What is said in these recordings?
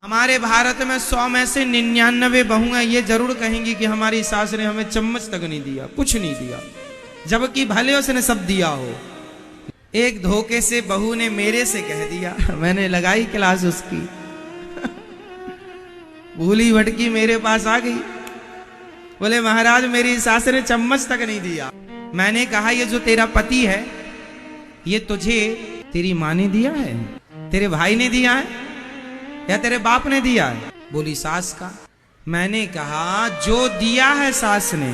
हमारे भारत में 100 में से 99 बहुएं ये जरूर कहेंगी कि हमारी सास ने हमें चम्मच तक नहीं दिया, कुछ नहीं दिया, जबकि भले उसने सब दिया हो। एक धोखे से बहू ने मेरे से कह दिया, मैंने लगाई क्लास उसकी भूली भटकी मेरे पास आ गई, बोले महाराज मेरी सास ने चम्मच तक नहीं दिया। मैंने कहा ये जो तेरा पति है ये तुझे तेरी माँ ने दिया है, तेरे भाई ने दिया है या तेरे बाप ने दिया है? बोली सास का। मैंने कहा जो दिया है सास ने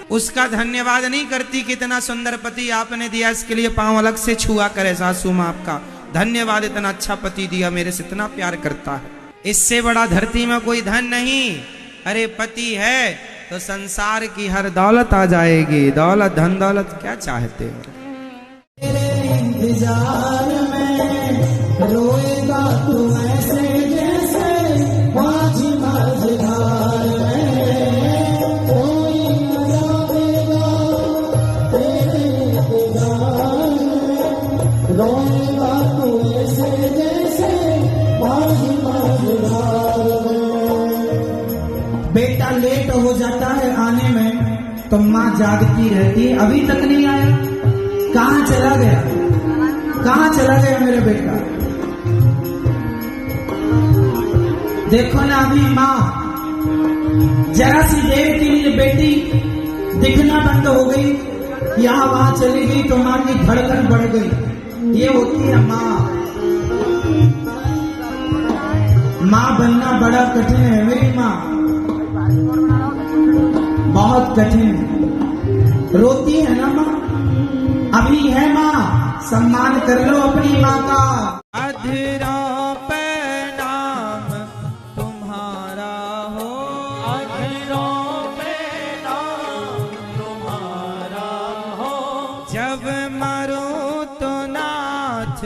उसका धन्यवाद नहीं करती, कितना सुंदर पति आपने दिया, इसके लिए पांव अलग से छुआ करे सासू माँ आपका धन्यवाद, इतना अच्छा पति दिया, मेरे से इतना प्यार करता है, इससे बड़ा धरती में कोई धन नहीं। अरे पति है तो संसार की हर दौलत आ जाएगी, दौलत धन दौलत क्या चाहते हो? इंतजार में रोएगा तू ऐसे जैसे बाजी मझधार में, कोई न जाएगा तेरे इंतजार में, रोएगा तू ऐसे जैसे बाजी मझधार में। बेटा लेट हो जाता है आने में तो माँ जागती रहती है, अभी तक नहीं आया, कहाँ चला गया, कहाँ चला गया मेरा बेटा? देखो ना अभी माँ जरा सी देर के लिए बेटी दिखना बंद हो गई, यहाँ वहां चली गई तो माँ की धड़कन बढ़ गई। ये होती है माँ। माँ बनना बड़ा कठिन है मेरी माँ, बहुत कठिन है। रोती है ना माँ, अभी है माँ, सम्मान कर लो अपनी माँ का। अधरों पे नाम तुम्हारा हो, अधरों पे नाम तुम्हारा हो, जब मरो तो नाथ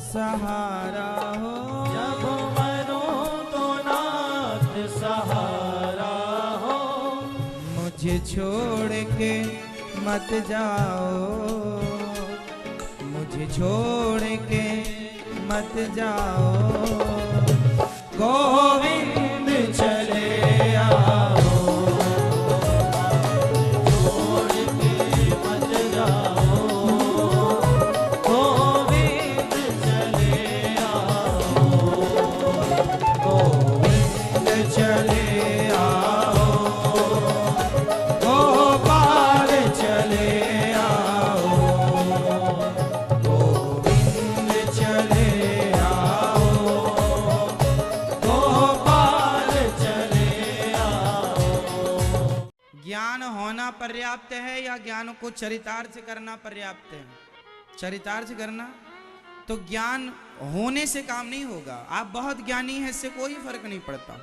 सहारा हो, जब मरो तो नाथ सहारा हो, मुझे छोड़ के मत जाओ, मुझे छोड़ के मत जाओ, गोविंद चले आओ, छोड़ के मत जाओ, गोविंद चले आओ, गोविंद चले आओ, गोपाल चले आओ, गोविंद चले आओ, गोपाल चले आओ। ज्ञान होना पर्याप्त है या ज्ञान को चरितार्थ करना पर्याप्त है? चरितार्थ करना तो ज्ञान होने से काम नहीं होगा। आप बहुत ज्ञानी हैं इससे कोई फर्क नहीं पड़ता,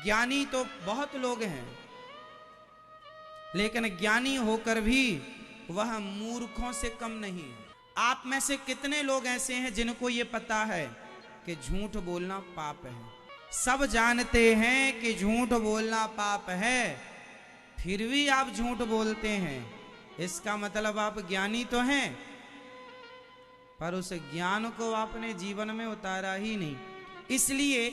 ज्ञानी तो बहुत लोग हैं, लेकिन ज्ञानी होकर भी वह मूर्खों से कम नहीं है। आप में से कितने लोग ऐसे हैं जिनको ये पता है कि झूठ बोलना पाप है? सब जानते हैं कि झूठ बोलना पाप है, फिर भी आप झूठ बोलते हैं, इसका मतलब आप ज्ञानी तो हैं, पर उस ज्ञान को आपने जीवन में उतारा ही नहीं, इसलिए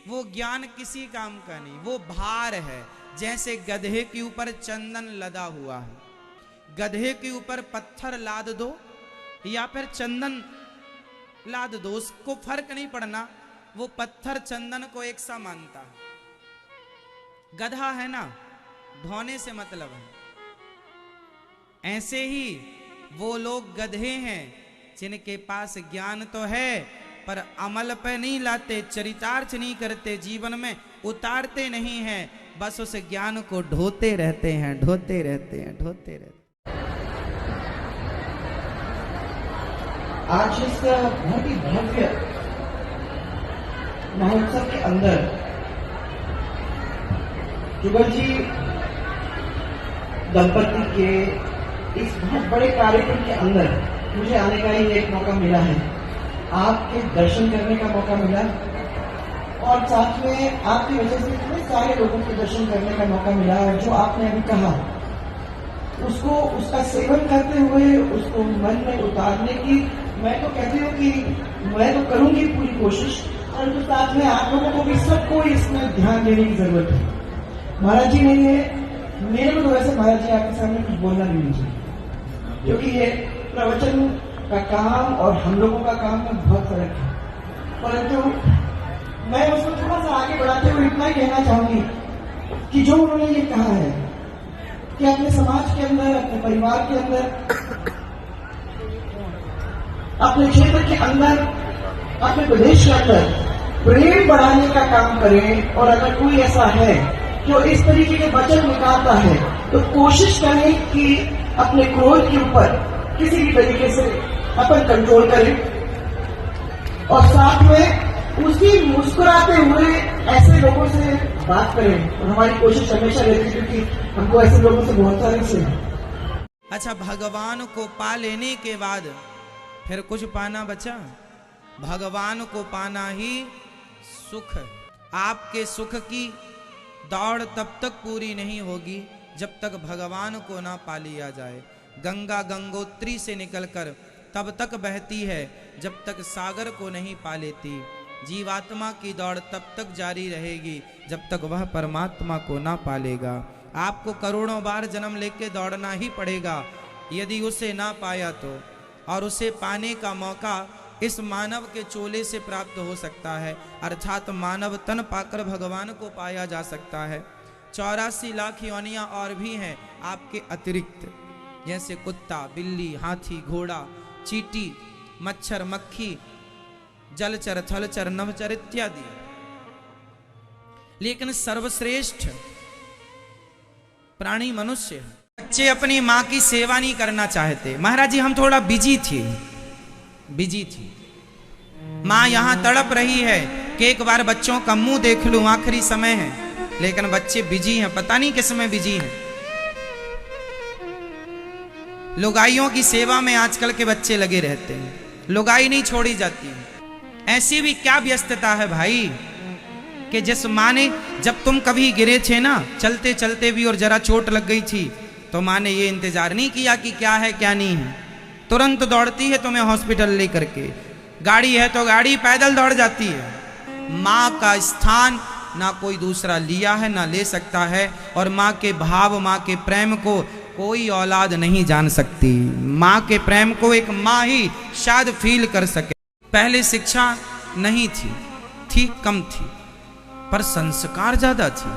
वो ज्ञान किसी काम का नहीं, वो भार है। जैसे गधे के ऊपर चंदन लदा हुआ है, गधे के ऊपर पत्थर लाद दो या फिर चंदन लाद दो, उसको फर्क नहीं पड़ना, वो पत्थर चंदन को एक सा मानता है। गधा है ना, ढोने से मतलब है। ऐसे ही वो लोग गधे हैं जिनके पास ज्ञान तो है पर अमल पे नहीं लाते, चरितार्थ नहीं करते, जीवन में उतारते नहीं हैं, बस उस ज्ञान को ढोते रहते हैं, ढोते रहते हैं, ढोते रहते हैं। आज इस बहुत ही भव्य महोत्सव के अंदर जुगल जी दंपति के इस बहुत बड़े कार्यक्रम के अंदर मुझे आने का ही एक मौका मिला है, आपके दर्शन करने का मौका मिला और साथ में आपकी वजह से इतने सारे लोगों के दर्शन करने का मौका मिला। और जो आपने अभी कहा उसको, उसका सेवन करते हुए उसको मन में उतारने की मैं तो कहती हूँ कि मैं तो करूंगी पूरी कोशिश, परंतु साथ में आप लोगों को भी सबको इसमें ध्यान देने की जरूरत है। महाराज जी नहीं है, मेरे को तो वैसे महाराज जी आपके सामने कुछ बोलना भी नहीं चाहिए, क्योंकि ये प्रवचन का काम और हम लोगों का काम में बहुत फर्क है। परंतु मैं उसको थोड़ा सा आगे बढ़ाते हुए इतना ही कहना चाहूंगी कि जो उन्होंने ये कहा है कि अपने समाज के अंदर, अपने परिवार के अंदर, अपने क्षेत्र के अंदर, अपने प्रदेश के अंदर प्रेम बढ़ाने का काम करें, और अगर कोई ऐसा है जो इस तरीके के वचन निकालता है तो कोशिश करें कि अपने क्रोध के ऊपर किसी भी तरीके से अपन कंट्रोल करें, और साथ में उसी मुस्कुराते हुए ऐसे लोगों से बात करें। और हमारी कोशिश हमेशा रहती है, क्योंकि हमको ऐसे लोगों से बहुत सारे से। अच्छा, भगवान को पा लेने के बाद फिर कुछ पाना बचा? भगवान को पाना ही सुख है। आपके सुख की दौड़ तब तक पूरी नहीं होगी जब तक भगवान को ना पा लिया जाए। गंगा गंगोत्री से निकलकर तब तक बहती है जब तक सागर को नहीं पा लेती। जीवात्मा की दौड़ तब तक जारी रहेगी जब तक वह परमात्मा को ना पालेगा। आपको करोड़ों बार जन्म लेके दौड़ना ही पड़ेगा यदि उसे ना पाया तो, और उसे पाने का मौका इस मानव के चोले से प्राप्त हो सकता है, अर्थात मानव तन पाकर भगवान को पाया जा सकता है। 84 लाख योनियां और भी हैं आपके अतिरिक्त, जैसे कुत्ता, बिल्ली, हाथी, घोड़ा, चींटी, मच्छर, मक्खी, जलचर, थलचर, नभचर इत्यादि। लेकिन सर्वश्रेष्ठ प्राणी मनुष्य है। बच्चे अपनी माँ की सेवा नहीं करना चाहते। महाराज जी हम थोड़ा बिजी थी। माँ यहां तड़प रही है कि एक बार बच्चों का मुंह देख लूं, आखिरी समय है, लेकिन बच्चे बिजी हैं, पता नहीं किस में बिजी हैं। लुगाइयों की सेवा में आजकल के बच्चे लगे रहते हैं, लुगाई नहीं छोड़ी जाती। ऐसी भी क्या व्यस्तता है भाई कि जिस माँ ने, जब तुम कभी गिरे थे ना चलते चलते भी और जरा चोट लग गई थी, तो माँ ने ये इंतजार नहीं किया कि क्या है क्या नहीं है, तुरंत दौड़ती है तुम्हें हॉस्पिटल लेकर के। गाड़ी है तो गाड़ी, पैदल दौड़ जाती है। माँ का स्थान ना कोई दूसरा लिया है ना ले सकता है, और माँ के भाव, माँ के प्रेम को कोई औलाद नहीं जान सकती। माँ के प्रेम को एक माँ ही शायद फील कर सके। पहले शिक्षा नहीं थी कम थी, पर संस्कार ज्यादा थी।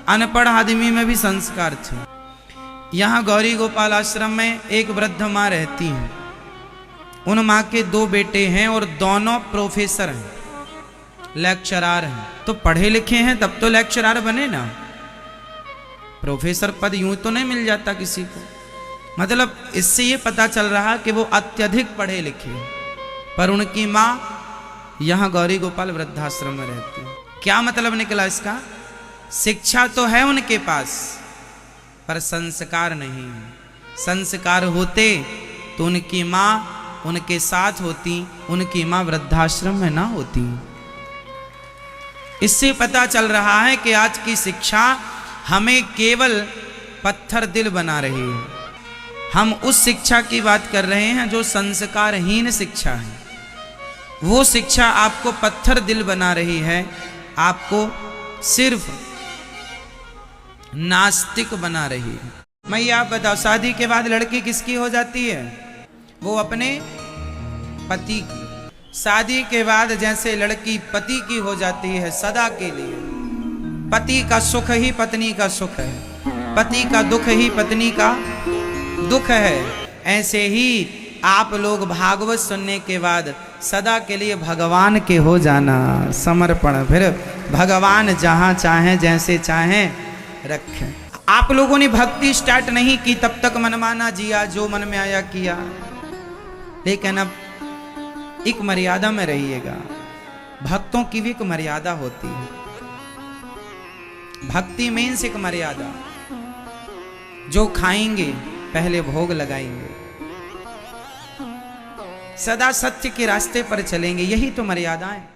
अनपढ़ आदमी में भी संस्कार थे। यहाँ गौरी गोपाल आश्रम में एक वृद्ध माँ रहती हैं। उन माँ के 2 बेटे हैं और दोनों प्रोफेसर हैं, लेक्चरार हैं। तो पढ़े लिखे हैं तब तो लेक्चरार बने ना। प्रोफेसर पद यूं तो नहीं मिल जाता किसी को। मतलब इससे ये पता चल रहा कि वो अत्यधिक पढ़े लिखे हैं। पर उनकी माँ यहाँ गौरी गोपाल वृद्धाश्रम में रहती है। क्या मतलब निकला इसका? शिक्षा तो है उनके पास, पर संस्कार नहीं है। संस्कार होते तो उनकी माँ उनके साथ होती, उनकी माँ वृद्धाश्रम में ना होती। इससे पता चल रहा है कि आज की शिक्षा हमें केवल पत्थर दिल बना रही है। हम उस शिक्षा की बात कर रहे हैं जो संस्कारहीन शिक्षा है। वो शिक्षा आपको पत्थर दिल बना रही है, आपको सिर्फ नास्तिक बना रही है। मैं आप बताओ, शादी के बाद लड़की किसकी हो जाती है? वो अपने पति की। शादी के बाद जैसे लड़की पति की हो जाती है सदा के लिए। पति का सुख ही पत्नी का सुख है, पति का दुख ही पत्नी का दुख है। ऐसे ही आप लोग भागवत सुनने के बाद सदा के लिए भगवान के हो जाना, समर्पण। फिर भगवान जहाँ चाहें जैसे चाहें रखें। आप लोगों ने भक्ति स्टार्ट नहीं की तब तक मनमाना जिया, जो मन में आया किया। लेकिन अब एक मर्यादा में रहिएगा। भक्तों की भी एक मर्यादा होती है। भक्ति मीन्स एक मर्यादा। जो खाएंगे पहले भोग लगाएंगे, सदा सत्य के रास्ते पर चलेंगे, यही तो मर्यादा है।